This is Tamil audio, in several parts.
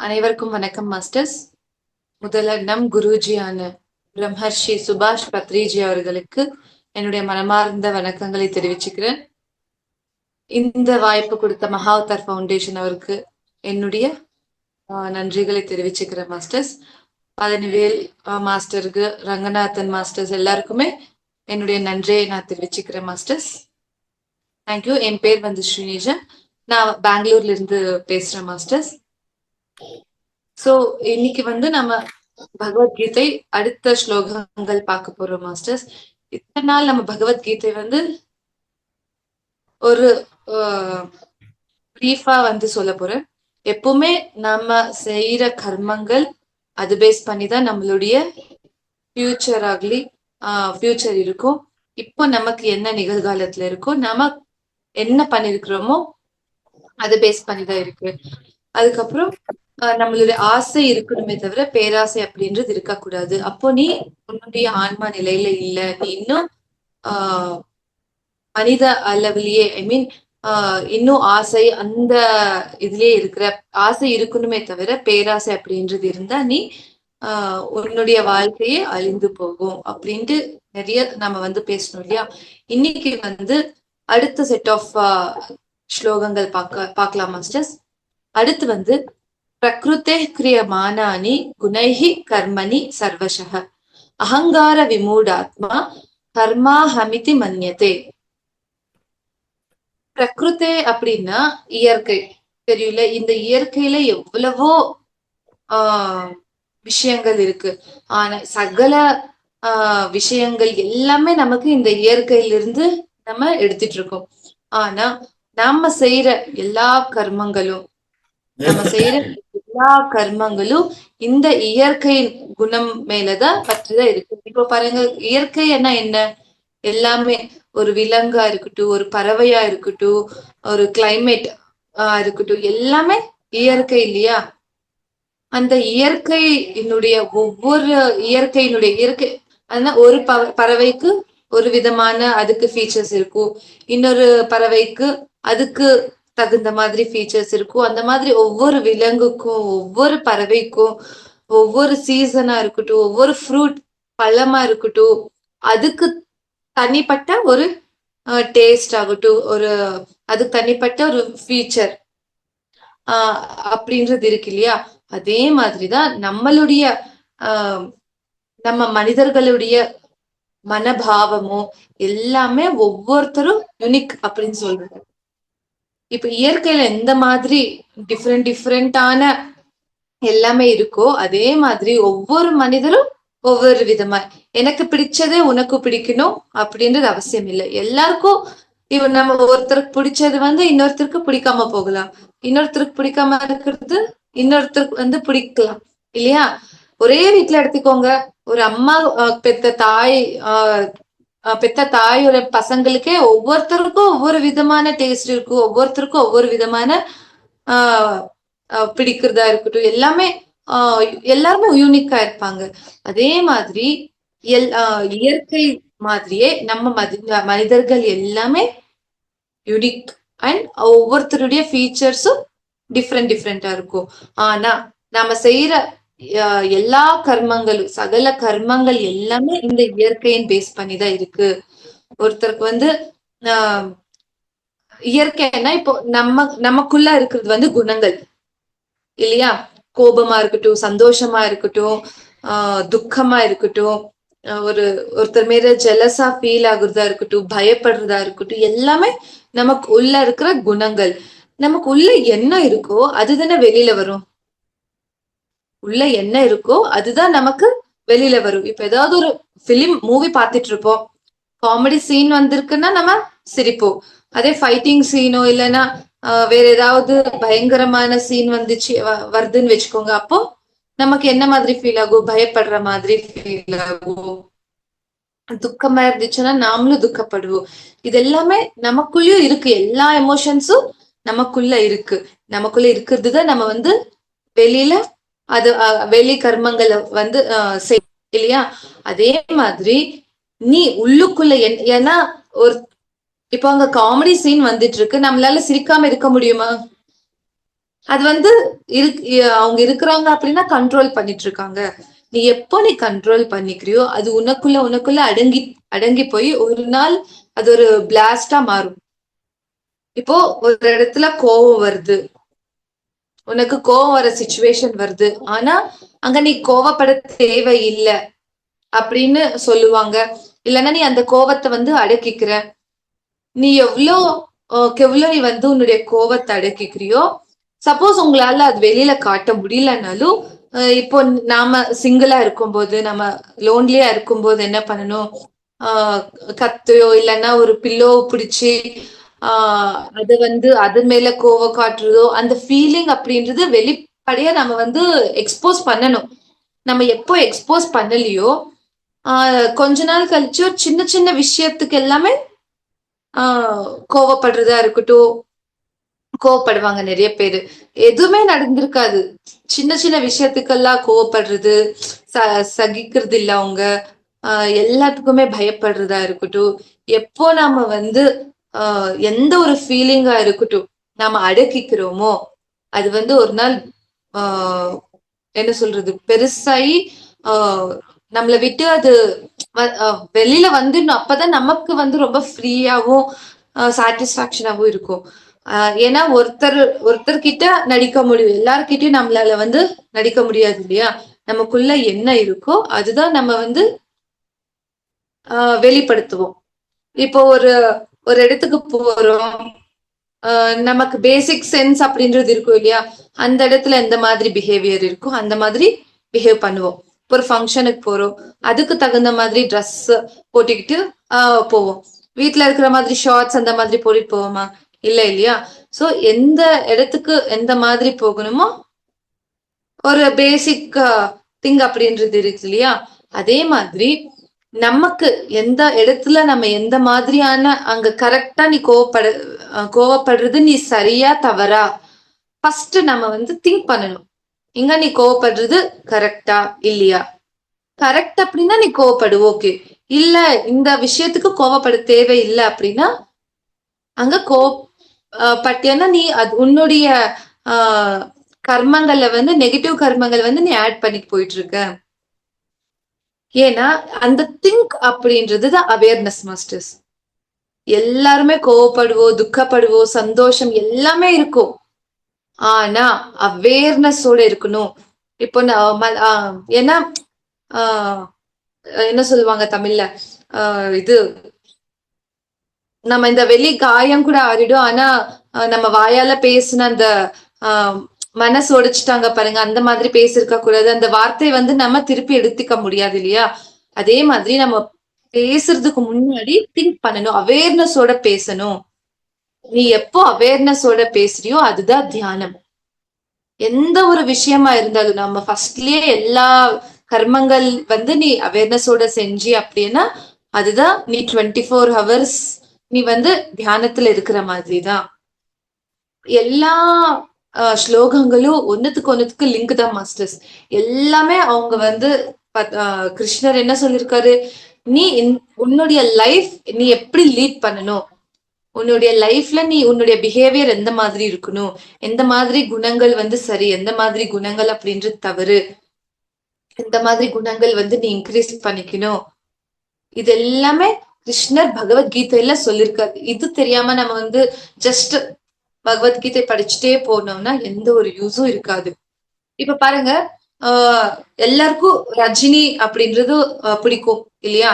அனைவருக்கும் வணக்கம் மாஸ்டர்ஸ். முதல்ல நம் குருஜியான பிரம்மர்ஷி சுபாஷ் பத்ரிஜி அவர்களுக்கு என்னுடைய மனமார்ந்த வணக்கங்களை தெரிவிச்சுக்கிறேன். இந்த வாய்ப்பு கொடுத்த மகாவதார் ஃபவுண்டேஷன் அவருக்கு என்னுடைய நன்றிகளை தெரிவிச்சுக்கிறேன் மாஸ்டர்ஸ். பழனிவேல் மாஸ்டருக்கு, ரங்கநாதன் மாஸ்டர்ஸ் எல்லாருக்குமே என்னுடைய நன்றியை நான் தெரிவிச்சுக்கிறேன் மாஸ்டர்ஸ். தேங்க்யூ. என் பேர் வந்து ஸ்ரீனிஜா. நான் பெங்களூர்ல இருந்து பேசுறேன் மாஸ்டர்ஸ். சோ இன்னைக்கு வந்து நம்ம பகவத்கீதை அடுத்த ஸ்லோகங்கள் பார்க்க போறோம் மாஸ்டர்ஸ். இத்தனை நாள் நம்ம பகவத்கீதை வந்து ஒரு பிரீஃபா வந்து சொல்ல போறேன். எப்பவுமே நம்ம செய்யற கர்மங்கள் அது பேஸ் பண்ணி தான் நம்மளுடைய ஃபியூச்சர் இருக்கும். இப்போ நமக்கு என்ன நிகழ்காலத்துல இருக்கோ நம்ம என்ன பண்ணிருக்கிறோமோ அது பேஸ் பண்ணி தான் இருக்கு. அதுக்கப்புறம் நம்மளுடைய ஆசை இருக்கணுமே தவிர பேராசை அப்படின்றது இருக்கக்கூடாது. அப்போ நீ உன்னுடைய ஆன்மா நிலையில இல்ல, நீ இன்னும் மனித அளவிலேயே இன்னும் ஆசை அந்த இதுலயே இருக்கிற ஆசை இருக்கணுமே தவிர பேராசை அப்படின்றது இருந்தா நீ உன்னுடைய வாழ்க்கையே அழிந்து போகும் அப்படின்ட்டு நிறைய நம்ம வந்து பேசணும் இல்லையா. இன்னைக்கு வந்து அடுத்த செட் ஆஃப் ஸ்லோகங்கள் பார்க்கலாம் மாஸ்டர்ஸ். அடுத்து வந்து பிரகிருத்தே கிரியமானானி குணைஹி கர்மணி சர்வசஹ அகங்கார விமூடாத்மா கர்மாஹமிதி மன்யதே. பிரகிருத்தே அப்படின்னா இயற்கை, தெரியல. இந்த இயற்கையில எவ்வளவோ விஷயங்கள் இருக்கு. ஆனா சகல விஷயங்கள் எல்லாமே நமக்கு இந்த இயற்கையிலிருந்து நம்ம எடுத்துட்டு இருக்கோம். ஆனா நாம செய்யற எல்லா கர்மங்களும் இந்த இயற்கையின் குணம் மேலதான் பற்றிதான் இருக்கு. இப்போ பாருங்க, இயற்கை என்ன எல்லாமே ஒரு விலங்கா இருக்கட்டும், ஒரு பறவையா இருக்கட்டும், ஒரு கிளைமேட் இருக்கட்டும், எல்லாமே இயற்கை இல்லையா. அந்த இயற்கையினுடைய இயற்கை அதனால ஒரு பறவைக்கு ஒரு விதமான அதுக்கு ஃபீச்சர்ஸ் இருக்கும், இன்னொரு பறவைக்கு அதுக்கு தகுந்த மாதிரி ஃபீச்சர்ஸ் இருக்கும். அந்த மாதிரி ஒவ்வொரு விலங்குக்கும் ஒவ்வொரு பறவைக்கும் ஒவ்வொரு சீசனா இருக்கட்டும், ஒவ்வொரு ஃப்ரூட் பழமா இருக்கட்டும், அதுக்கு தனிப்பட்ட ஒரு டேஸ்ட் ஆகட்டும், அது தனிப்பட்ட ஒரு ஃபீச்சர் அப்படின்றது இருக்கு இல்லையா. அதே மாதிரிதான் நம்மளுடைய நம்ம மனிதர்களுடைய மனபாவமும் எல்லாமே ஒவ்வொருத்தரும் யுனிக் அப்படின்னு சொல்றாங்க. இப்ப இயற்கையில எந்த மாதிரி டிஃப்ரெண்டான எல்லாமே இருக்கோ அதே மாதிரி ஒவ்வொரு மனிதரும் ஒவ்வொரு விதமா, எனக்கு பிடிச்சதே உனக்கு பிடிக்கணும் அப்படின்றது அவசியம் இல்லை. எல்லாருக்கும் நம்ம ஒருத்தருக்கு பிடிச்சது வந்து இன்னொருத்தருக்கு பிடிக்காம போகலாம், இன்னொருத்தருக்கு பிடிக்காம இருக்கிறது இன்னொருத்தருக்கு வந்து பிடிக்கலாம் இல்லையா. ஒரே வீட்டுல எடுத்துக்கோங்க, ஒரு அம்மா பெத்த தாயோட பசங்களுக்கே ஒவ்வொருத்தருக்கும் ஒவ்வொரு விதமான டேஸ்ட் இருக்கும், ஒவ்வொருத்தருக்கும் ஒவ்வொரு விதமான பிடிக்கிறதா இருக்கட்டும், எல்லாருமே யூனிக்கா இருப்பாங்க. அதே மாதிரி இயற்கை மாதிரியே நம்ம மனிதர்கள் எல்லாமே யூனிக் அண்ட் ஒவ்வொருத்தருடைய ஃபீச்சர்ஸும் டிஃப்ரெண்டா இருக்கும். ஆனா நாம செய்யற எல்லா கர்மங்களும் சகல கர்மங்கள் எல்லாமே இந்த இயற்கையின் பேஸ் பண்ணிதான் இருக்கு. ஒருத்தருக்கு வந்து இயற்கைன்னா இப்போ நமக்குள்ள இருக்கிறது வந்து குணங்கள் இல்லையா. கோபமா இருக்கட்டும், சந்தோஷமா இருக்கட்டும், துக்கமா இருக்கட்டும், ஒருத்தர் மேல ஜெலஸா ஃபீல் ஆகுறதா இருக்கட்டும், பயப்படுறதா இருக்கட்டும், எல்லாமே நமக்கு உள்ள இருக்கிற குணங்கள். நமக்கு உள்ள என்ன இருக்கோ அதுதானே வெளியில வரும். உள்ள என்ன இருக்கோ அதுதான் நமக்கு வெளியில வரும். இப்ப ஏதாவது ஒரு மூவி பார்த்துட்டு இருப்போம், காமெடி சீன் வந்திருக்குன்னா நம்ம சிரிப்போம். அதே ஃபைட்டிங் சீனோ இல்லைன்னா வேற ஏதாவது பயங்கரமான சீன் வருதுன்னு வச்சுக்கோங்க, அப்போ நமக்கு என்ன மாதிரி ஃபீல் ஆகும்? பயப்படுற மாதிரி ஃபீல் ஆகும். துக்கமா இருந்துச்சுன்னா நாமளும் துக்கப்படுவோம். இது எல்லாமே நமக்குள்ளயும் இருக்கு, எல்லா எமோஷன்ஸும் நமக்குள்ள இருக்கு. நமக்குள்ள இருக்கிறதுதான் நம்ம வந்து வெளியில வெளி கர்மங்களை வந்து இல்லையா. அதே மாதிரி நீ உள்ளுக்குள்ள ஏன்னா இப்போ அங்க காமெடி சீன் வந்துட்டு இருக்கு, நம்மளால சிரிக்காம இருக்க முடியுமா? அது வந்து அவங்க இருக்கிறாங்க அப்படின்னா கண்ட்ரோல் பண்ணிட்டு இருக்காங்க. நீ கண்ட்ரோல் பண்ணிக்கிறியோ அது உனக்குள்ள அடங்கி அடங்கி போய் ஒரு நாள் அது ஒரு பிளாஸ்டா மாறும். இப்போ ஒரு இடத்துல கோவம் வருது, உனக்கு கோவம் வர சுச்சுவேஷன் வருது, ஆனா அங்க நீ கோவப்பட தேவையில்லை அப்படின்னு சொல்லுவாங்க. இல்லைன்னா நீ அந்த கோவத்தை வந்து அடக்கிக்கிற. நீ எவ்வளோ நீ வந்து உன்னுடைய கோவத்தை அடக்கிக்கிறியோ, சப்போஸ் உங்களால அது வெளியில காட்ட முடியலனாலும், இப்போ நாம சிங்கிளா இருக்கும்போது, நம்ம லோன்லியா இருக்கும்போது என்ன பண்ணணும்? ஆஹ் கத்தையோ இல்லைன்னா ஒரு பில்லோ பிடிச்சி அது வந்து அது மேல கோவம் காட்டுறதோ, அந்த ஃபீலிங் அப்படின்றது வெளிப்படையா நம்ம வந்து எக்ஸ்போஸ் பண்ணணும். நம்ம எப்போ எக்ஸ்போஸ் பண்ணலையோ, கொஞ்ச நாள் கழிச்சு சின்ன சின்ன விஷயத்துக்கு எல்லாமே கோவப்படுறதா இருக்கட்டும், கோவப்படுவாங்க நிறைய பேரு. எதுவுமே நடந்திருக்காது, சின்ன சின்ன விஷயத்துக்கெல்லாம் கோவப்படுறது, சகிக்கிறது இல்ல அவங்க. எல்லாத்துக்குமே பயப்படுறதா இருக்கட்டும். எப்போ நாம வந்து எந்த ஒரு ஃபீலிங்கா இருக்கட்டும் நாம அடக்கிக்கிறோமோ, அது வந்து ஒரு நாள் ஆஹ் என்ன சொல்றது பெருசாயி நம்மளை விட்டு அது வெளியில வந்துடணும். அப்பதான் நமக்கு வந்து ரொம்ப ஃப்ரீயாவும் சாட்டிஸ்பாக்சனாவும் இருக்கும். ஏன்னா ஒருத்தர்கிட்ட நடிக்க முடியும், எல்லார்கிட்டயும் நம்மளால வந்து நடிக்க முடியாது இல்லையா? நமக்குள்ள என்ன இருக்கோ அதுதான் நம்ம வந்து வெளிப்படுத்துவோம். இப்போ ஒரு ஒரு இடத்துக்கு போறோம், நமக்கு பேசிக் சென்ஸ் அப்படின்றது இருக்கும் இல்லையா? அந்த இடத்துல எந்த மாதிரி பிஹேவியர் இருக்கோ அந்த மாதிரி பிஹேவ் பண்ணுவோம். ஒரு ஃபங்க்ஷனுக்கு போறோம், அதுக்கு தகுந்த மாதிரி ட்ரெஸ் போட்டுக்கிட்டு போவோம். வீட்டுல இருக்கிற மாதிரி ஷார்ட்ஸ் அந்த மாதிரி போட்டுட்டு போவோமா? இல்ல இல்லையா? சோ எந்த இடத்துக்கு எந்த மாதிரி போகணுமோ ஒரு பேசிக் திங் அப்படின்றது இருக்கு இல்லையா? அதே மாதிரி நமக்கு எந்த இடத்துல நம்ம எந்த மாதிரியான அங்க கரெக்டா நீ கோவப்படுறது நீ சரியா தவறா ஃபர்ஸ்ட் நம்ம வந்து திங்க் பண்ணணும். இங்க நீ கோவப்படுறது கரெக்டா இல்லையா? கரெக்ட் அப்படின்னா நீ கோவப்படு, ஓகே. இல்ல இந்த விஷயத்துக்கு கோவப்பட தேவையில்லை அப்படின்னா அங்க பட்டியன்னா நீ அது உன்னுடைய கர்மங்கள்ல வந்து நெகட்டிவ் கர்மங்கள் வந்து நீ ஆட் பண்ணி போயிட்டு இருக்க. ஏன்னா அந்த திங்க் அப்படின்றது தான் அவேர்னஸ் மாஸ்டர்ஸ். எல்லாருமே கோவப்படுவோம், துக்கப்படுவோம், சந்தோஷம் எல்லாமே இருக்கும். ஆனா அவேர்னஸோட இருக்கணும். இப்போ ஏன்னா என்ன சொல்லுவாங்க தமிழ்ல, இது நம்ம இந்த வெளி காயம் கூட ஆறிடும், ஆனா நம்ம வாயால பேசின அந்த மனசு உடைச்சிட்டாங்க பாருங்க, அந்த மாதிரி பேசிருக்க கூடாது. அந்த வார்த்தை வந்து நம்ம திருப்பி எடுத்துக்க முடியாது இல்லையா? அதே மாதிரி நம்ம பேசுறதுக்கு முன்னாடி திங்க் பண்ணணும், அவேர்னஸோட பேசணும். நீ எப்போ அவேர்னஸோட பேசுறியோ அதுதான் தியானம். எந்த ஒரு விஷயமா இருந்தாலும் நம்ம ஃபர்ஸ்ட்லயே எல்லா கர்மங்கள் வந்து நீ அவேர்னஸோட செஞ்சு அப்படின்னா அதுதான் நீ 24 ஹவர்ஸ் நீ வந்து தியானத்துல இருக்கிற மாதிரி தான். எல்லா ஸ்லோகங்களும் ஒன்னுத்துக்கு லிங்க் தான் மாஸ்டர்ஸ். எல்லாமே அவங்க வந்து கிருஷ்ணர் என்ன சொல்லியிருக்காரு, நீ உன்னுடைய லைஃப் நீ எப்படி லீட் பண்ணணும், உன்னுடைய லைஃப்ல நீ உன்னுடைய பிஹேவியர் எந்த மாதிரி இருக்கணும், எந்த மாதிரி குணங்கள் வந்து சரி, எந்த மாதிரி குணங்கள் அப்படின்றது தவறு, எந்த மாதிரி குணங்கள் வந்து நீ இன்க்ரீஸ் பண்ணிக்கணும், இது எல்லாமே கிருஷ்ணர் பகவத்கீதையில சொல்லியிருக்காரு. இது தெரியாம நம்ம வந்து ஜஸ்ட் பகவத்கீதை படிச்சுட்டே போனோம்னா எந்த ஒரு யூஸும் இருக்காது. இப்ப பாருங்க, எல்லாருக்கும் ரஜினி அப்படின்றது பிடிக்கும் இல்லையா?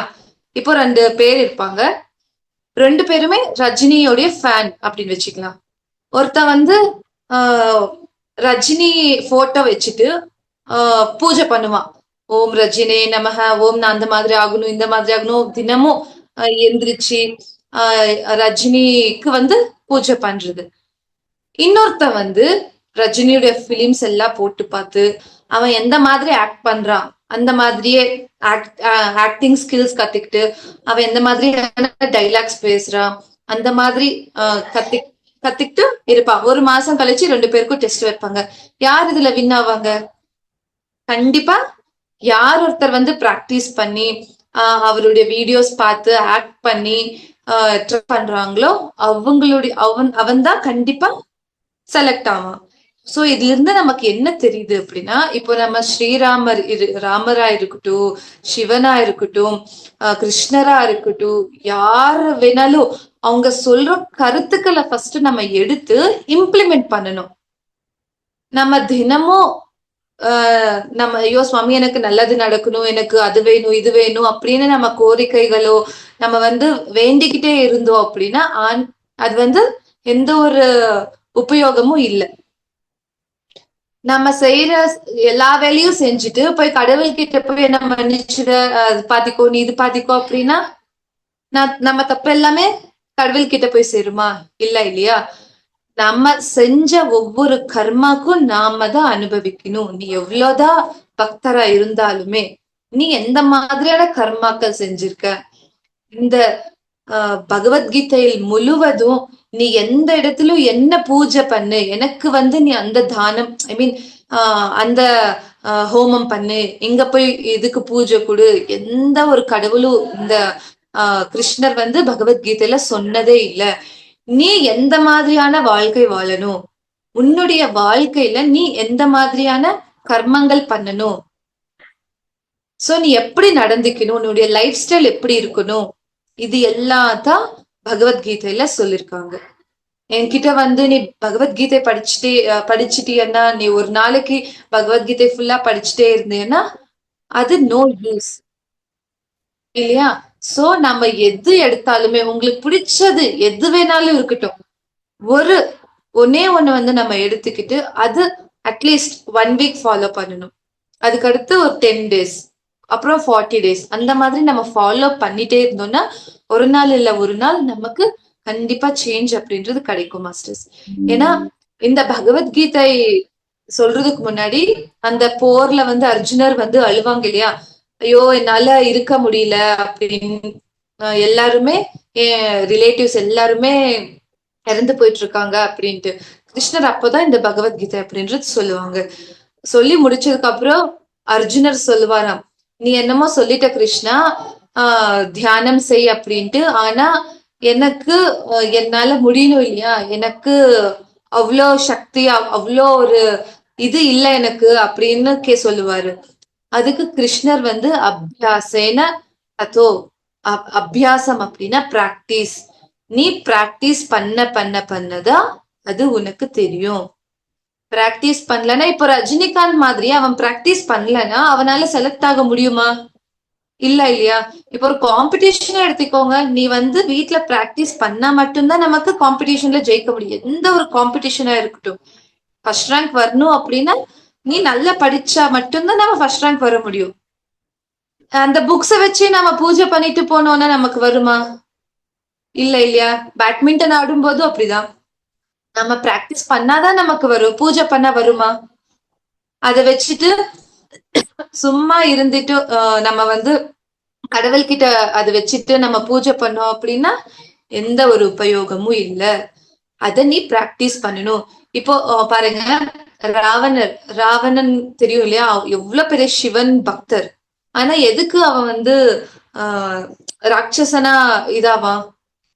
இப்போ 2 பேர் இருப்பாங்க, 2 பேருமே ரஜினியோடைய ஃபேன் அப்படின்னு வச்சுக்கலாம். ஒருத்தன் வந்து ரஜினி போட்டோ வச்சுட்டு பூஜை பண்ணுவான். ஓம் ரஜினே நமக, ஓம் நான் அந்த மாதிரி ஆகணும் இந்த மாதிரி ஆகணும், தினமும் எந்திரிச்சு ரஜினிக்கு வந்து பூஜை பண்றது. இன்னொருத்தன் வந்து ரஜினியுடைய பிலிம்ஸ் எல்லாம் போட்டு பார்த்து அவன் எந்த மாதிரி ஆக்ட் பண்றான் அந்த மாதிரியே ஆக்டிங் ஸ்கில்ஸ் கத்துக்கிட்டு அவன் எந்த மாதிரி டைலாக்ஸ் பேசுறான் அந்த மாதிரி கத்துக்கிட்டு இருப்பான். ஒரு மாசம் கழிச்சு 2 பேருக்கும் டெஸ்ட் வைப்பாங்க. யார் இதுல வின் ஆவாங்க? கண்டிப்பா யார் ஒருத்தர் வந்து பிராக்டிஸ் பண்ணி அவருடைய வீடியோஸ் பார்த்து ஆக்ட் பண்ணி ட்ரை பண்றாங்களோ அவங்களுடைய அவன் தான் கண்டிப்பா செலக்ட் ஆவான். சோ இதுல இருந்து நமக்கு என்ன தெரியுது அப்படின்னா, இப்போ நம்ம ஸ்ரீராமர் ராமரா இருக்கட்டும், சிவனா இருக்கட்டும், கிருஷ்ணரா இருக்கட்டும், யாரு வேணாலும் அவங்க சொல்ற கருத்துக்களை ஃபர்ஸ்ட் நம்ம எடுத்து இம்ப்ளிமெண்ட் பண்ணணும். நம்ம தினமும் நம்ம ஐயோ சுவாமி எனக்கு நல்லது நடக்கணும், எனக்கு அது வேணும் இது வேணும் அப்படின்னு நம்ம கோரிக்கைகளோ நம்ம வேண்டிக்கிட்டே இருந்தோம் அப்படின்னா அது எந்த ஒரு உபயோகமும் இல்லை. நம்ம செய்யற எல்லா வேலையும் செஞ்சுட்டு போய் கடவுள் கிட்ட போய் என்ன மன்னிச்சுட பாத்திக்கோ நீ இது பாத்திக்கோ அப்படின்னா நம்ம தப்பு எல்லாமே கடவுள் கிட்ட போய் சேருமா? இல்ல இல்லையா? நம்ம செஞ்ச ஒவ்வொரு கர்மாக்கும் நாம தான் அனுபவிக்கணும். நீ எவ்வளவுதான் பக்தரா இருந்தாலுமே நீ எந்த மாதிரியான கர்மாக்கள் செஞ்சிருக்க, இந்த பகவத்கீதையில் முழுவதும் நீ எந்த இடத்திலும் என்ன பூஜை பண்ணு, எனக்கு நீ அந்த தானம் ஐ மீன் அந்த ஹோமம் பண்ணு, இங்க போய் இதுக்கு பூஜை கொடு, எந்த ஒரு கடவுளும் இந்த கிருஷ்ணர் பகவத்கீதையில சொன்னதே இல்லை. நீ எந்த மாதிரியான வாழ்க்கை வாழணும், உன்னுடைய வாழ்க்கையில நீ எந்த மாதிரியான கர்மங்கள் பண்ணணும், சோ நீ எப்படி நடந்துக்கணும், உன்னுடைய லைஃப் ஸ்டைல் எப்படி இருக்கணும், இது எல்லாத்தான் பகவத்கீதையில சொல்லிருக்காங்க. என்கிட்ட நீ பகவத்கீதை படிச்சுட்டீன்னா, நீ ஒரு நாளைக்கு பகவத்கீதை ஃபுல்லா படிச்சுட்டே இருந்தேன்னா அது நோ யூஸ் இல்லையா? சோ நம்ம எது எடுத்தாலுமே உங்களுக்கு பிடிச்சது எது வேணாலும் இருக்கட்டும், ஒன்னே ஒண்ணு நம்ம எடுத்துக்கிட்டு அது அட்லீஸ்ட் 1 வீக் ஃபாலோ பண்ணணும். அதுக்கடுத்து ஒரு 10 டேஸ், அப்புறம் 40 டேஸ், அந்த மாதிரி நம்ம ஃபாலோ பண்ணிட்டே இருந்தோம்னா ஒரு நாள் இல்ல ஒரு நாள் நமக்கு கண்டிப்பா சேஞ்ச் அப்படின்றது கிடைக்கும் மாஸ்டர்ஸ். ஏன்னா இந்த பகவத்கீதை சொல்றதுக்கு முன்னாடி அந்த போர்ல அர்ஜுனர் அழுவாங்க இல்லையா, ஐயோ என்னால இருக்க முடியல அப்படின்னு. எல்லாருமே என் ரிலேட்டிவ்ஸ் எல்லாருமே இறந்து போயிட்டு இருக்காங்க அப்படின்ட்டு. கிருஷ்ணர் அப்பதான் இந்த பகவத்கீதை அப்படின்றது சொல்லுவாங்க. சொல்லி முடிச்சதுக்கு அப்புறம் அர்ஜுனர் சொல்லுவாராம், நீ என்னமோ சொல்லிட்ட கிருஷ்ணா, தியானம் செய் அப்படின்ட்டு, ஆனா எனக்கு என்னால முடியணும் இல்லையா, எனக்கு அவ்வளோ சக்தி அவ்வளோ ஒரு இது இல்லை எனக்கு அப்படின்னு சொல்லுவாரு. அதுக்கு கிருஷ்ணர் அபியாசேன அதோ, அபியாசம் அப்படின்னா பிராக்டிஸ். நீ பிராக்டிஸ் பண்ணதான் அது உனக்கு தெரியும். பிராக்டிஸ் பண்ணலன்னா, இப்போ ரஜினிகாந்த் மாதிரி அவன் பிராக்டிஸ் பண்ணலன்னா அவனால செலக்ட் ஆக முடியுமா? இல்ல இல்லையா? இப்போ ஒரு காம்படிஷன் எடுத்துக்கோங்க, நீ வீட்டுல பிராக்டிஸ் பண்ணா மட்டும்தான் நமக்கு காம்படிஷன்ல ஜெயிக்க முடியும். எந்த ஒரு காம்படிஷனா இருக்கட்டும், ஃபர்ஸ்ட் ரேங்க் வரணும் அப்படின்னா நீ நல்லா படிச்சா மட்டும்தான் நம்ம ஃபர்ஸ்ட் ரேங்க் வர முடியும். அந்த புக்ஸ வச்சு நம்ம பூஜை பண்ணிட்டு போனோம்னா நமக்கு வருமா? இல்ல இல்லையா? பேட்மிண்டன் ஆடும் போதும் அப்படிதான், நம்ம பிராக்டிஸ் பண்ணாதான் நமக்கு வரும், பூஜை பண்ணா வருமா? அதை வச்சுட்டு சும்மா இருந்துட்டு நம்ம கடவுள் கிட்ட அதை வச்சுட்டு நம்ம பூஜை பண்ணோம் அப்படின்னா எந்த ஒரு உபயோகமும் இல்லை. அத நீ பிராக்டிஸ் பண்ணணும். இப்போ பாருங்க, ராவணன் தெரியும் இல்லையா, எவ்வளவு பெரிய சிவன் பக்தர். ஆனா எதுக்கு அவன் ராட்சசனா இதாவான்?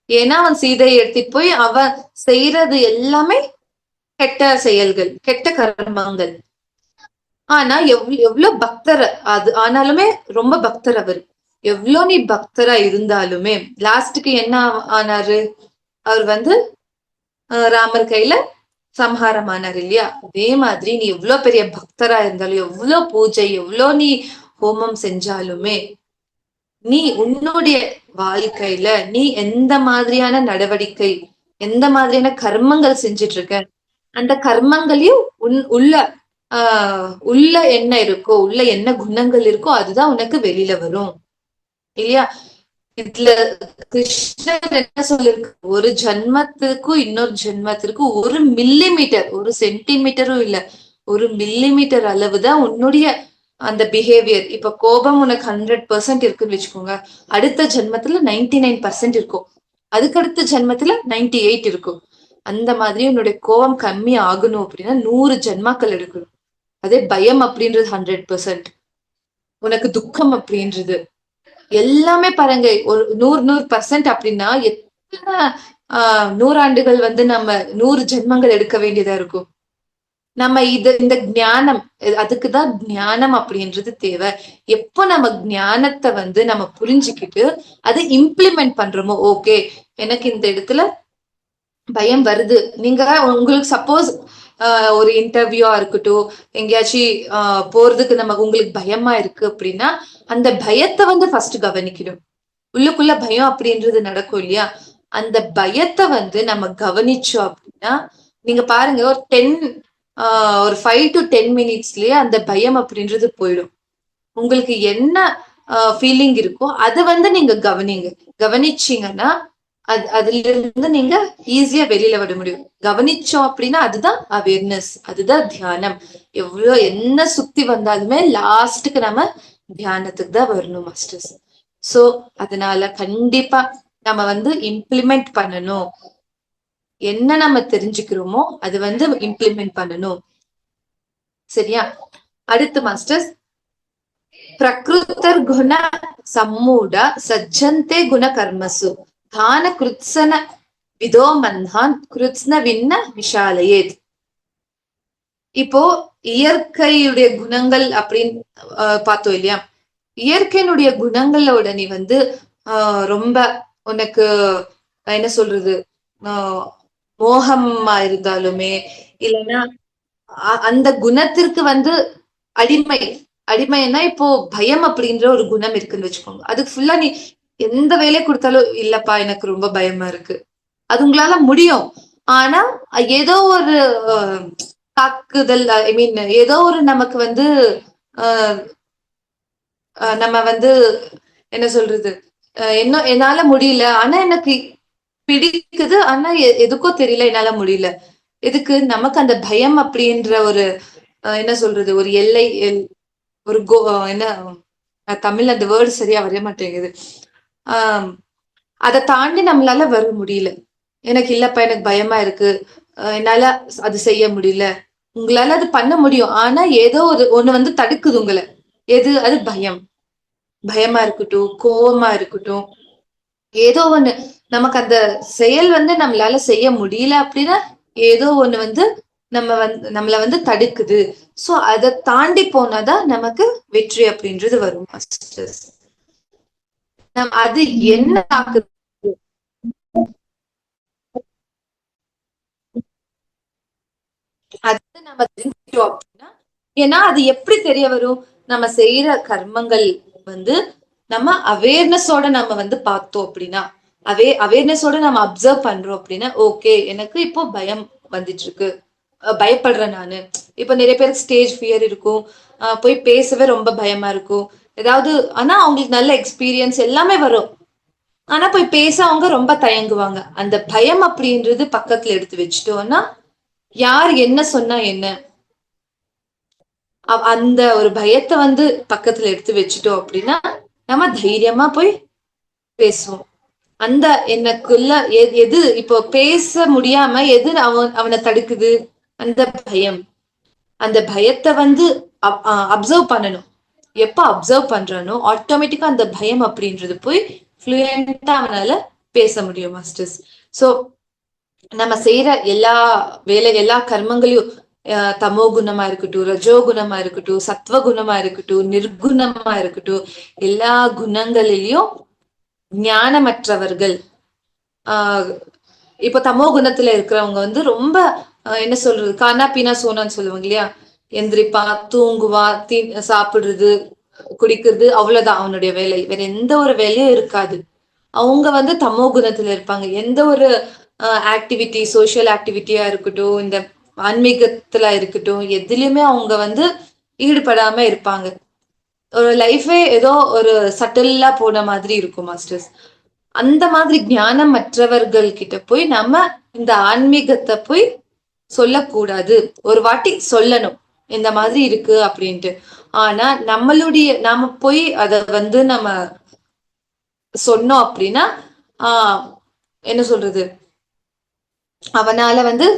ஏன்னா அவன் சீதையை எடுத்துட்டு போய் அவன் செய்யறது எல்லாமே கெட்ட செயல்கள், கெட்ட கர்மங்கள். ஆனா எவ்வளவு பக்தர் அது ஆனாலுமே, ரொம்ப பக்தர் அவர். எவ்வளவு நீ பக்தரா இருந்தாலுமே லாஸ்டுக்கு என்ன ஆனாரு? அவர் ராமர் கையில சம்ஹாரம் ஆனார் இல்லையா? அதே மாதிரி நீ எவ்வளவு பெரிய பக்தரா இருந்தாலும், எவ்வளவு பூஜை, எவ்வளவு நீ ஹோமம் செஞ்சாலுமே, நீ உன்னுடைய வாழ்க்கையில நீ எந்த மாதிரியான நடவடிக்கை, எந்த மாதிரியான கர்மங்கள் செஞ்சிட்டு இருக்க, அந்த கர்மங்களையும் உள்ள என்ன இருக்கோ, உள்ள என்ன குணங்கள் இருக்கோ அதுதான் உனக்கு வெளியில வரும் இல்லையா? இதுல கிருஷ்ணர் என்ன சொல்லிருக்கு, ஒரு ஜென்மத்துக்கும் இன்னொரு ஜென்மத்திற்கும் 1 மில்லிமீட்டர், 1 சென்டிமீட்டரும் இல்ல, 1 மில்லிமீட்டர் அளவுதான் உன்னுடைய அந்த பிஹேவியர். இப்ப கோபம் உனக்கு 100% இருக்குன்னு வச்சுக்கோங்க, அடுத்த ஜென்மத்துல 99% இருக்கும், அதுக்கடுத்த ஜென்மத்துல 98 இருக்கும். அந்த மாதிரி உன்னுடைய கோபம் கம்மி ஆகணும் அப்படின்னா 100 ஜென்மாக்கள் எடுக்கணும். அதே பயம் அப்படின்றது 100%, உனக்கு துக்கம் அப்படின்றது எல்லாமே பாருங்க ஒரு 100% அப்படின்னா எத்தனை நூறாண்டுகள் நம்ம 100 ஜென்மங்கள் எடுக்க வேண்டியதா இருக்கும் நம்ம இந்த ஞானம், அதுக்குதான் ஞானம் அப்படின்றது தேவை. எப்போ நம்ம ஞானத்தை வந்து நம்ம புரிஞ்சுக்கிட்டு அதை இம்ப்ளிமெண்ட் பண்றோமோ, ஓகே எனக்கு இந்த இடத்துல பயம் வருது. நீங்க உங்களுக்கு சப்போஸ் ஒரு இன்டர்வியூவா இருக்கட்டும், எங்கேயாச்சும் போறதுக்கு உங்களுக்கு பயமா இருக்கு அப்படின்னா, அந்த பயத்தை வந்து ஃபர்ஸ்ட் கவனிக்கணும். உள்ளுக்குள்ள பயம் அப்படின்றது நடக்கும் இல்லையா? அந்த பயத்தை வந்து நம்ம கவனிச்சோம் அப்படின்னா, நீங்க பாருங்க ஒரு 5 to 10 மினிட்ஸ்லயே அந்த பயம் அப்படின்றது போயிடும். உங்களுக்கு என்ன ஃபீலிங் இருக்கோ அதை வந்து நீங்க கவனிங்க. கவனிச்சீங்கன்னா அதுல இருந்து நீங்க ஈஸியா வெளியில வர முடியும். கவனிச்சோம் அப்படின்னா அதுதான் அவேர்னஸ், அதுதான் தியானம். எவ்வளவு என்ன சுத்தி வந்தாலுமே லாஸ்ட்டுக்கு நம்ம தியானத்துக்கு தான் வரணும் மாஸ்டர்ஸ். சோ அதனால கண்டிப்பா நம்ம வந்து இம்ப்ளிமெண்ட் பண்ணணும். என்ன நம்ம தெரிஞ்சுக்கிறோமோ அது வந்து இம்ப்ளிமெண்ட் பண்ணணும். சரியா? அடுத்து மாஸ்டர்ஸ், பிரகிருத்தர் குண சம்மூட சஜ்ஜந்தே குண கர்மசு தான கிருத்சன விதோ மன்ஹான் கிருத்ஸ்ன விண்ண விஷாலயேத். இப்போ இயற்கையுடைய குணங்கள் அப்படின்னு பார்த்தோம் இல்லையா? இயற்கையினுடைய குணங்களோட நீ வந்து ரொம்ப உனக்கு என்ன சொல்றது, மோகமா இருந்தாலுமே இல்லைன்னா அந்த குணத்திற்கு வந்து அடிமை. அடிமைன்னா இப்போ பயம் அப்படின்ற ஒரு குணம் இருக்குன்னு வச்சுக்கோங்க. அதுக்கு ஃபுல்லா நீ எந்த வேலையை கொடுத்தாலும் இல்லப்பா எனக்கு ரொம்ப பயமா இருக்கு, அது உங்களால முடியும். ஆனா ஏதோ ஒரு தாக்குதல், ஐ மீன் ஏதோ ஒரு நமக்கு வந்து நம்ம வந்து என்ன சொல்றது, என்ன என்னால முடியல ஆனா எனக்கு பிடிக்குது, ஆனா எதுக்கோ தெரியல என்னால முடியல. எதுக்கு? நமக்கு அந்த பயம் அப்படின்ற ஒரு என்ன சொல்றது, ஒரு எல்லை, ஒரு என்ன தமிழ்ல அந்த வேர்டு சரியா வரைய மாட்டேங்குது. அதை தாண்டி நம்மளால வர முடியல. எனக்கு இல்லப்பா எனக்கு பயமா இருக்கு, என்னால அது செய்ய முடியல. உங்களால அது பண்ண முடியும், ஆனா ஏதோ ஒண்ணு வந்து தடுக்குது உங்களை. எது? அது பயம். பயமா இருக்கட்டும், கோவமா இருக்கட்டும், ஏதோ ஒண்ணு நமக்கு அந்த செயல் வந்து நம்மளால செய்ய முடியல அப்படின்னா ஏதோ ஒண்ணு வந்து நம்மள வந்து தடுக்குது. சோ அதை தாண்டி போனாதான் நமக்கு வெற்றி அப்படின்றது வரும். அது என்ன தாக்குது, அது நம்ம தெரிஞ்சுக்கிட்டோம் அப்படின்னா, ஏன்னா அது எப்படி தெரிய வரும்? நம்ம செய்யற கர்மங்கள் வந்து நம்ம அவேர்னஸோட நம்ம வந்து பார்த்தோம் அப்படின்னா, அவேர்னஸோட நம்ம அப்சர்வ் பண்றோம் அப்படின்னா, ஓகே எனக்கு இப்போ பயம் வந்துட்டு இருக்கு, பயப்படுறேன் நானு. இப்ப நிறைய பேருக்கு ஸ்டேஜ் ஃபியர் இருக்கும், போய் பேசவே ரொம்ப பயமா இருக்கும். ஏதாவது ஆனா அவங்களுக்கு நல்ல எக்ஸ்பீரியன்ஸ் எல்லாமே வரும், ஆனா போய் பேச அவங்க ரொம்ப தயங்குவாங்க. அந்த பயம் அப்படின்றது பக்கத்துல எடுத்து வச்சுட்டோம்னா, யார் என்ன சொன்னா என்ன, அந்த ஒரு பயத்தை வந்து பக்கத்துல எடுத்து வச்சுட்டோம் அப்படின்னா நம்ம தைரியமா போய் பேசுவோம். அந்த எனக்குள்ள எது இப்போ பேச முடியாம எது அவனை தடுக்குது? அந்த பயம். அந்த பயத்தை வந்து அப்சர்வ் பண்ணணும். எப்ப அப்சர்வ் பண்றானோ ஆட்டோமேட்டிக்கா அந்த பயம் அப்படின்றது போய் ஃப்ளூயண்டா அவனால பேச முடியும் மாஸ்டர்ஸ். சோ நம்ம செய்யற எல்லா கர்மங்களையும், தமோ குணமா இருக்கட்டும், ரஜோ குணமா இருக்கட்டும், சத்வ குணமா இருக்கட்டும், நிர்குணமா இருக்கட்டும், எல்லா குணங்களிலையும் ஞானமற்றவர்கள், இப்ப தமோ குணத்துல இருக்கிறவங்க வந்து ரொம்ப என்ன சொல்றது, கானா பீனா சோனான்னு சொல்லுவாங்க இல்லையா? எந்திரிப்பா, தூங்குவா, சாப்பிடுறது, குடிக்கிறது, அவ்வளவுதான் அவனுடைய வேலை. வேற எந்த ஒரு வேலையும் இருக்காது. அவங்க வந்து தமோ குணத்துல இருப்பாங்க. எந்த ஒரு ஆக்டிவிட்டி, சோசியல் ஆக்டிவிட்டியா இருக்கட்டும், இந்த ஆன்மீகத்துல இருக்கட்டும், எதுலயுமே அவங்க வந்து ஈடுபடாம இருப்பாங்க. ஒரு லைஃபே ஏதோ ஒரு சட்டில்லா போன மாதிரி இருக்கும் மாஸ்டர்ஸ். அந்த மாதிரி ஞானம் மற்றவர்கள் கிட்ட போய் நம்ம இந்த ஆன்மீகத்தை போய் சொல்லக்கூடாது. ஒரு வாட்டி சொல்லணும் இந்த மாதிரி இருக்கு அப்படின்ட்டு. ஆனா நாம போய் அத வந்து நம்ம சொன்னோம் அப்படின்னா என்ன சொல்றது, அவனால வந்து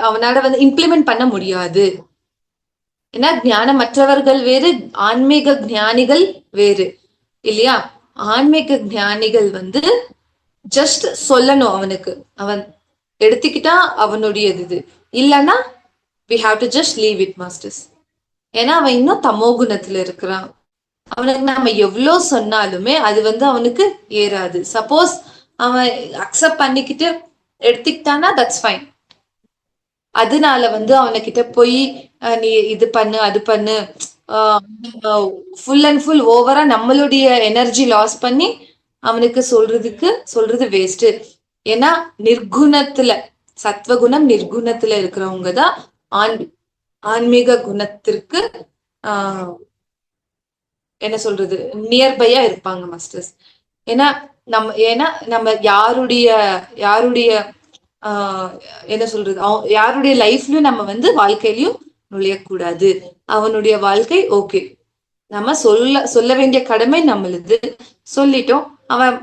அவனால வந்து இம்ப்ளிமெண்ட் பண்ண முடியாது. ஏன்னா ஞானமற்றவர்கள் வேறு, ஆன்மீக ஞானிகள் வேறு இல்லையா? ஆன்மீக ஞானிகள் வந்து ஜஸ்ட் சொல்லணும் அவனுக்கு, அவன் எடுத்துக்கிட்டா அவனுடையது இது. இல்லைன்னா we have to just leave it masters. ஏன்னா அவன் இன்னும் தமோ குணத்துல இருக்கிறான். அவனுக்கு நம்ம எவ்வளவு சொன்னாலுமே அது வந்து அவனுக்கு ஏறாது. சப்போஸ் அவன் அக்செப்ட் பண்ணிக்கிட்டு எடுத்துக்கிட்டானா தட்ஸ் ஃபைன். அதனால வந்து அவனுக்கிட்ட போய் நீ இது பண்ணு அது பண்ணு ஃபுல் அண்ட் ஃபுல் ஓவரா நம்மளுடைய எனர்ஜி லாஸ் பண்ணி அவனுக்கு சொல்றது வேஸ்ட். ஏன்னா நிர்குணத்துல சத்வகுணம் நிர்குணத்துல இருக்கிறவங்க தான் ஆன்மீக குணத்திற்கு என்ன சொல்றது நியர்பையா இருப்பாங்க மாஸ்டர்ஸ். ஏன்னா நம்ம யாருடைய என்ன சொல்றது யாருடைய லைஃப்லயும் நம்ம வந்து வாழ்க்கையிலயும் நுழையக்கூடாது. அவனுடைய வாழ்க்கை ஓகே, நம்ம சொல்ல வேண்டிய கடமை நம்மளுது, சொல்லிட்டோம். அவன்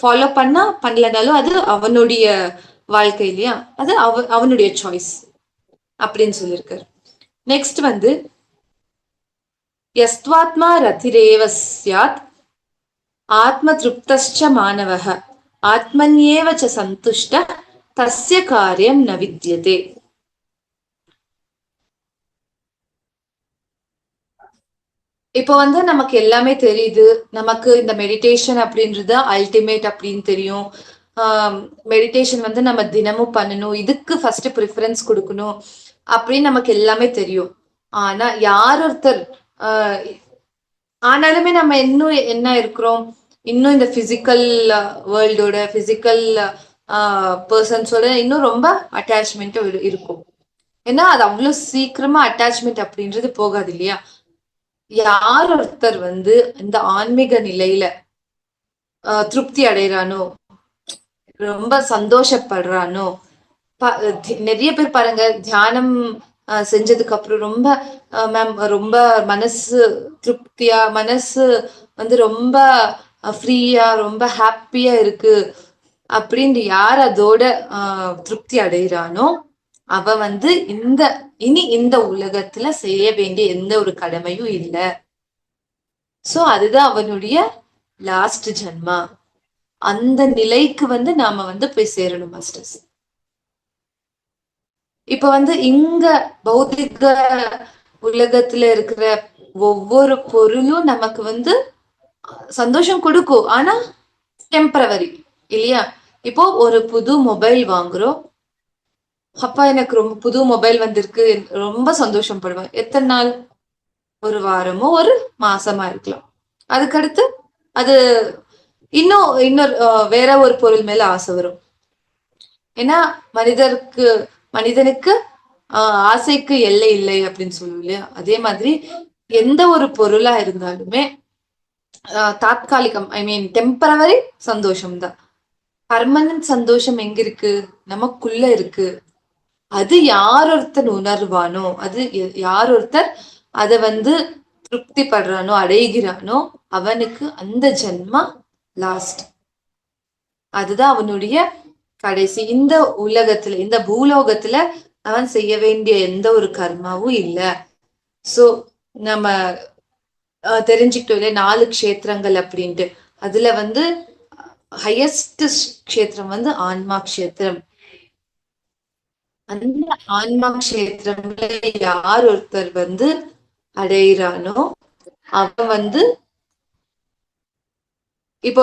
ஃபாலோ பண்ணலனாலும் அது அவனுடைய வாழ்க்கை இல்லையா, அது அவனுடைய சாய்ஸ் அப்படின்னு சொல்லியிருக்காரு. நெக்ஸ்ட் வந்து யஸ்த்வாத்மா ரதிரேவ ஸ்யாத் ஆத்ம திருப்தஸ்ச மானவஹ ஆத்மன்யேவ ச சந்துஷ்ட தஸ்ய காரியம் ந வித்யதே. இப்போ வந்து நமக்கு எல்லாமே தெரியுது, நமக்கு இந்த மெடிடேஷன் அப்படின்றது அல்டிமேட் அப்படின்னு தெரியும். மெடிடேஷன் வந்து நம்ம தினமும் பண்ணணும், இதுக்கு ஃபர்ஸ்ட் ப்ரிஃபரன்ஸ் கொடுக்கணும் அப்படின்னு நமக்கு எல்லாமே தெரியும். ஆனா யார் ஒருத்தர் ஆனாலுமே நம்ம இன்னும் என்ன இருக்கிறோம், இன்னும் இந்த பிசிக்கல் வேர்ல்டோட பிசிக்கல் பர்சன்ஸோட இன்னும் ரொம்ப அட்டாச்மெண்ட் இருக்கும். ஏன்னா அது அவ்வளவு சீக்கிரமா அட்டாச்மெண்ட் அப்படின்றது போகாது இல்லையா. யார் ஒருத்தர் வந்து இந்த ஆன்மீக நிலையில திருப்தி அடைறானோ, ரொம்ப சந்தோஷப்படுறானோ, நிறைய பேர் பாருங்க தியானம் செஞ்சதுக்கு அப்புறம் ரொம்ப மேம் ரொம்ப மனசு திருப்தியா, மனசு வந்து ரொம்ப ஃப்ரீயா ரொம்ப ஹாப்பியா இருக்கு அப்படின்னு யார் அதோட திருப்தி அடைகிறானோ அவ வந்து இனி இந்த உலகத்துல செய்ய வேண்டிய எந்த ஒரு கடமையும் இல்லை. சோ அதுதான் அவனுடைய லாஸ்ட் ஜென்மா. அந்த நிலைக்கு வந்து நாம வந்து போய் சேரணும் மாஸ்டர்ஸ். இப்ப வந்து இங்க பௌதிக உலகத்துல இருக்கிற ஒவ்வொரு பொருளும் நமக்கு வந்து சந்தோஷம் கொடுக்கும், ஆனா டெம்பரவரி இல்லையா. இப்போ ஒரு புது மொபைல் வாங்குறோம், அப்பா எனக்கு ரொம்ப புது மொபைல் வந்திருக்கு ரொம்ப சந்தோஷப்படுவேன். எத்தனை நாள், ஒரு வாரமோ ஒரு மாசமா இருக்கலாம். அதுக்கடுத்து அது இன்னொரு வேற ஒரு பொருள் மேல ஆசை வரும். ஏன்னா மனிதனுக்கு ஆசைக்கு எல்லை இல்லை அப்படின்னு சொல்லுவோம் இல்லையா. அதே மாதிரி எந்த ஒரு பொருளா இருந்தாலுமே தாத்காலிகம், ஐ மீன் டெம்பரவரி சந்தோஷம் தான். பர்மனன்ட் சந்தோஷம் எங்க இருக்கு, நமக்குள்ள இருக்கு. அது யார் ஒருத்தர் உணர்வானோ, அது யார் ஒருத்தர் அத வந்து திருப்தி படுறானோ அடைகிறானோ அவனுக்கு அந்த ஜென்மா லாஸ்ட். அதுதான் அவனுடைய கடைசி. இந்த உலகத்துல இந்த பூலோகத்துல அவன் செய்ய வேண்டிய எந்த ஒரு கர்மாவும் இல்ல. சோ நம்ம தெரிஞ்சுக்கிட்டோம் இல்லையா 4 க்ஷேத்திரங்கள் அப்படின்ட்டு. அதுல வந்து ஹையஸ்ட் க்ஷேத்திரம் வந்து ஆன்மா க்ஷேத்திரம். அந்த ஆன்மா க்ஷேத்திரம்ல யார் ஒருத்தர் வந்து அடையிறானோ அவன் வந்து இப்போ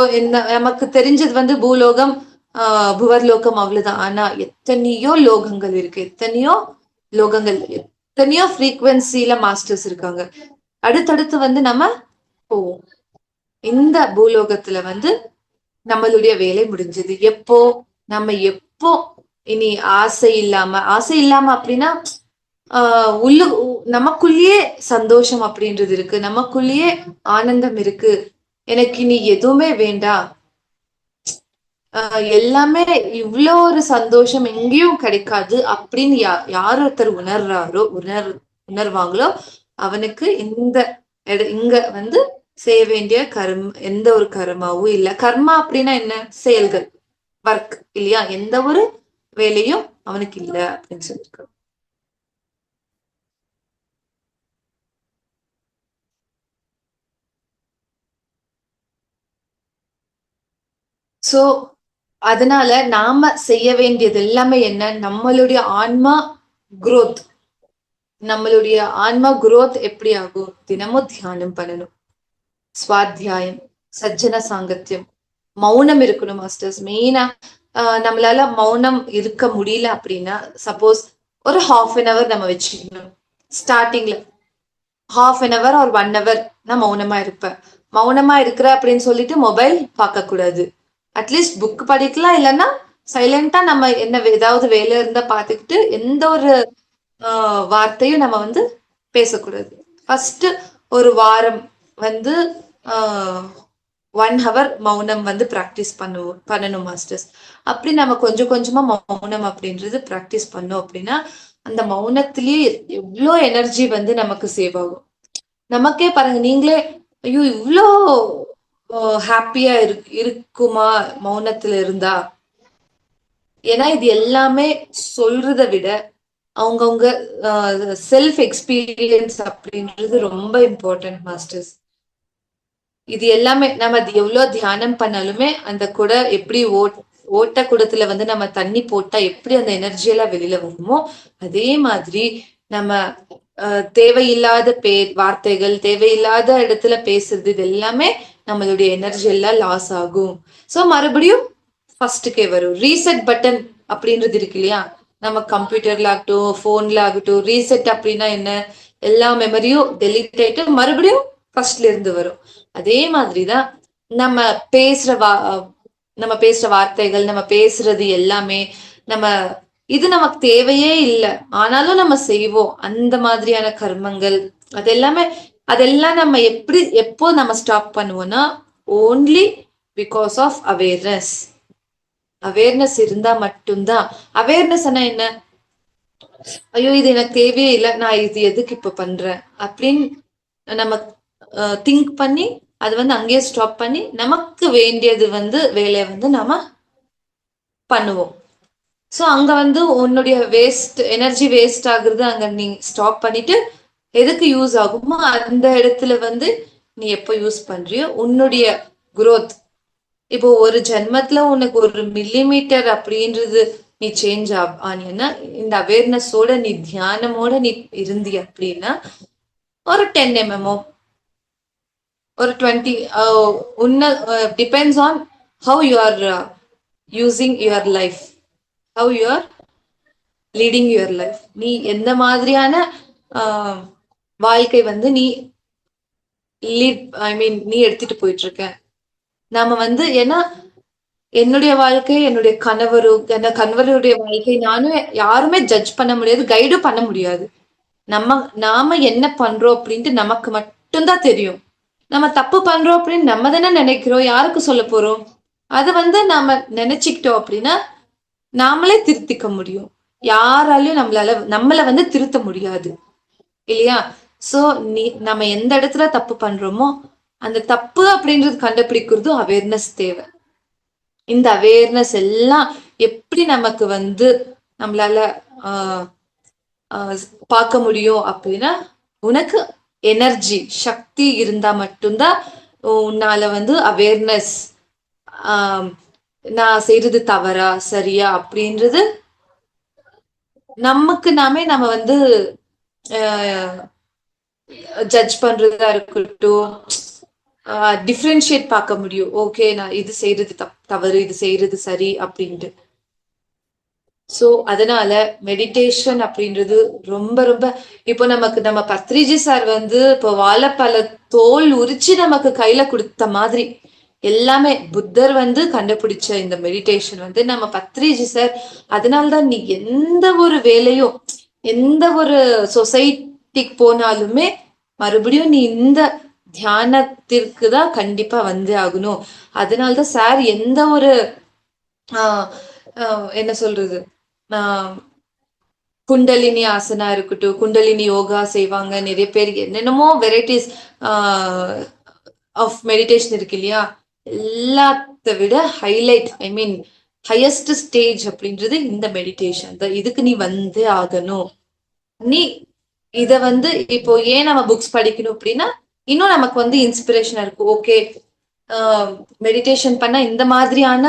நமக்கு தெரிஞ்சது வந்து பூலோகம் புவர்லோகம் அவ்வளவுதான். ஆனா எத்தனையோ லோகங்கள் இருக்கு, எத்தனையோ ஃப்ரீக்வன்சில மாஸ்டர்ஸ் இருக்காங்க. அடுத்தடுத்து வந்து நம்ம போவோம். இந்த பூலோகத்துல வந்து நம்மளுடைய வேலை முடிஞ்சது. எப்போ இனி ஆசை இல்லாம அப்படின்னா நமக்குள்ளேயே சந்தோஷம் அப்படின்றது இருக்கு, நமக்குள்ளேயே ஆனந்தம் இருக்கு. எனக்கு இனி எதுவுமே வேண்டாம், எல்லாமே இவ்வளோ ஒரு சந்தோஷம் எங்கேயும் கிடைக்காது அப்படின்னு யார் ஒருத்தர் உணர்வாங்களோ அவனுக்கு இங்க வந்து செய்ய வேண்டிய எந்த ஒரு கர்மாவும் இல்ல. கர்மா அப்படின்னா என்ன, செயல்கள், ஒர்க் இல்லையா, எந்த ஒரு வேலையும் அவனுக்கு இல்ல அப்படின்னு சொல்லியிருக்காரு. சோ அதனால நாம செய்ய வேண்டியது எல்லாமே என்ன, நம்மளுடைய ஆன்மா growth, நம்மளுடைய ஆன்மா growth எப்படி ஆகும்? தினமும் தியானம் பண்ணணும், ஸ்வாத்தியாயம், சஜ்ஜன சாங்கத்தியம், மௌனம் இருக்கணும் மாஸ்டர்ஸ். மெயினா நம்மளால மௌனம் இருக்க முடியல அப்படின்னா, சப்போஸ் ஒரு ½ நம்ம வச்சுக்கணும். ஸ்டார்டிங்ல ½ ஒரு 1 நான் மௌனமா இருப்பேன். மௌனமா இருக்கிற அப்படின்னு சொல்லிட்டு மொபைல் பார்க்க கூடாது. அட்லீஸ்ட் புக் படிக்கலாம், இல்லைன்னா சைலண்டா நம்ம என்ன ஏதாவது வேலை இருந்தா பார்த்துக்கிட்டு எந்த ஒரு வார்த்தையும் நம்ம வந்து பேசக்கூடாது. ஃபர்ஸ்ட் ஒரு வாரம் வந்து 1 மௌனம் வந்து ப்ராக்டிஸ் பண்ணணும் மாஸ்டர்ஸ். அப்படி நம்ம கொஞ்சம் கொஞ்சமா மௌனம் அப்படின்றது ப்ராக்டிஸ் பண்ணோம் அப்படின்னா, அந்த மௌனத்திலேயே எவ்வளோ எனர்ஜி வந்து நமக்கு சேவ் ஆகும். நமக்கே பாருங்க, நீங்களே ஐயோ இவ்வளோ ஹாப்பியா இருக்குமா மௌனத்துல இருந்தா. ஏன்னா இது எல்லாமே சொல்றத விட அவங்கவுங்க செல்ஃப் எக்ஸ்பீரியன்ஸ் அப்படின்றது ரொம்ப இம்பார்ட்டன்ட் மாஸ்டர்ஸ். இது எல்லாமே நம்ம எவ்வளவு தியானம் பண்ணாலுமே அந்த குடை எப்படி ஓட்ட குடத்துல வந்து நம்ம தண்ணி போட்டா எப்படி அந்த எனர்ஜி எல்லாம் வெளியில வருமோ, அதே மாதிரி நம்ம தேவையில்லாத வார்த்தைகள், தேவையில்லாத இடத்துல பேசுறது, இது எல்லாமே நம்மளுடைய எனர்ஜி எல்லாம் லாஸ் ஆகும். சோ மறுபடியும் ஃபர்ஸ்டுக்கே வரும். ரீசெட் பட்டன் அப்படின்றது இருக்கு இல்லையா, நம்ம கம்ப்யூட்டர்ல ஆகட்டும், போன்ல ஆகட்டும், ரீசெட் அப்படின்னா என்ன, எல்லா மெமரியும் டெலிட் ஆயிட்டு மறுபடியும் ஃபர்ஸ்ட்ல இருந்து வரும். அதே மாதிரிதான் நம்ம நம்ம பேசுற வார்த்தைகள், நம்ம பேசுறது எல்லாமே நம்ம இது நமக்கு தேவையே இல்லை, ஆனாலும் நம்ம செய்வோம் அந்த மாதிரியான கர்மங்கள். அதெல்லாம் நம்ம எப்போ நம்ம ஸ்டாப் பண்ணுவோம்னா, only because of awareness. Awareness இருந்தா மட்டும்தான். அவேர்னஸ் என்ன, ஐயோ இது எனக்கு தேவையே இல்லை, நான் இது எதுக்கு இப்ப பண்றேன் அப்படின்னு நம்ம திங்க் பண்ணி அது வந்து அங்கேயே ஸ்டாப் பண்ணி நமக்கு வேண்டியது வந்து வேலையை வந்து நாம பண்ணுவோம். ஸோ அங்க வந்து உன்னுடைய எனர்ஜி வேஸ்ட் ஆகுறது அங்க நீ ஸ்டாப் பண்ணிட்டு எதுக்கு யூஸ் ஆகுமோ அந்த இடத்துல வந்து நீ எப்போ யூஸ் பண்றியோ உன்னுடைய குரோத். இப்போ ஒரு ஜென்மத்துல உனக்கு 1 மில்லிமீட்டர் அப்படின்றது நீ சேஞ்ச் ஆனியன்னா, இந்த அவேர்னஸோட நீ தியானமோட நீ இருந்தி அப்படின்னா ஒரு 10 mm ஒரு 20 depends on how you are using your life, how you are leading your life. நீ எந்த மாதிரியான வாழ்க்கை வந்து நீ நீ எடுத்துட்டு போயிட்டு இருக்க. நாம வந்து ஏன்னா என்னுடைய வாழ்க்கை, என்னுடைய கணவருடைய வாழ்க்கை நானும் யாருமே ஜட்ஜ் பண்ண முடியாது, கைடும் பண்ண முடியாது. நாம என்ன பண்றோம் அப்படின்ட்டு நமக்கு மட்டும்தான் தெரியும். நம்ம தப்பு பண்றோம் அப்படின்னு நம்ம தானே நினைக்கிறோம், யாருக்கு சொல்ல போறோம்? அதை வந்து நாம நினைச்சுக்கிட்டோம் அப்படின்னா நாமளே திருத்திக்க முடியும். யாராலையும் நம்மள வந்து திருத்த முடியாது இல்லையா? சோ நம்ம எந்த இடத்துல தப்பு பண்றோமோ அந்த தப்பு அப்படின்றது கண்டுபிடிக்கிறதும் அவேர்னஸ் தேவை. இந்த அவேர்னஸ் எல்லாம் எப்படி நமக்கு வந்து நம்மளால பார்க்க முடியும் அப்படின்னா, உனக்கு எனர்ஜி சக்தி இருந்தா மட்டும்தான் உன்னால வந்து அவேர்னஸ் நான் செய்யறது தவறா சரியா அப்படின்றது நம்ம வந்து ஜட்ஜ் பண்றதா இருக்கட்டும், டிஃப்ரென்ஷியேட் பார்க்க முடியும். ஓகே, நான் இது செய்யறது தவறு, இது செய்யறது சரி அப்படின்ட்டு. சோ அதனால மெடிடேஷன் அப்படின்றது ரொம்ப ரொம்ப இப்போ நம்ம பத்ரிஜி சார் வந்து இப்போ வாழைப்பழ தோல் உரிச்சு நமக்கு கையில கொடுத்த மாதிரி எல்லாமே புத்தர் வந்து கண்டுபிடிச்ச இந்த மெடிடேஷன் வந்து நம்ம பத்ரிஜி சார். அதனால்தான் நீ எந்த ஒரு வேலையும், எந்த ஒரு சொசைட்டிக்கு போனாலுமே மறுபடியும் நீ இந்த தியானத்திற்கு தான் கண்டிப்பா வந்தே ஆகணும். அதனால்தான் சார் எந்த ஒரு என்ன சொல்றது, குண்டலினி ஆசனா இருக்கட்டும், குண்டலினி யோகா செய்வாங்க நிறைய பேர், என்னென்னமோ வெரைட்டிஸ் ஆஃப் மெடிடேஷன் இருக்கு இல்லையா, எல்லாத்த விட ஹைலைட் ஹையஸ்ட் ஸ்டேஜ் அப்படின்றது இந்த மெடிடேஷன் தான். இதுக்கு நீ வந்தே ஆகணும். நீ இத வந்து இப்போ ஏன் நம்ம புக்ஸ் படிக்கணும் அப்படின்னா, இன்னும் நமக்கு வந்து இன்ஸ்பிரேஷனா இருக்கும். ஓகே, மெடிடேஷன் பண்ணா இந்த மாதிரியான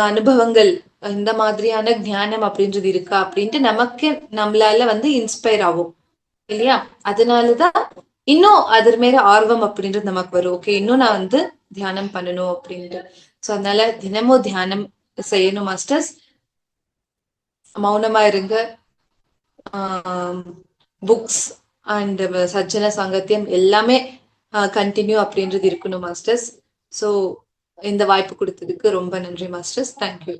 அனுபவங்கள் இந்த மாதிரியான ஞானம் அப்படின்றது இருக்கா அப்படின்ட்டு நமக்கு நம்மளால வந்து இன்ஸ்பயர் ஆகும் இல்லையா? அதனாலதான் இன்னும் அதன் மேல ஆர்வம் அப்படின்றது நமக்கு வரும். ஓகே, இன்னும் நான் வந்து தியானம் பண்ணணும் அப்படின்ட்டு. சோ அதனால தினமும் தியானம் செய்யணும் மாஸ்டர்ஸ். மௌனமா இருங்க. புக்ஸ் அண்ட் சஜ்ஜன சாங்கத்தியம் எல்லாமே கண்டினியூ அப்படின்றது இருக்கணும் மாஸ்டர்ஸ். ஸோ இந்த வாய்ப்பு கொடுத்ததுக்கு ரொம்ப நன்றி மாஸ்டர்ஸ். தேங்க்யூ.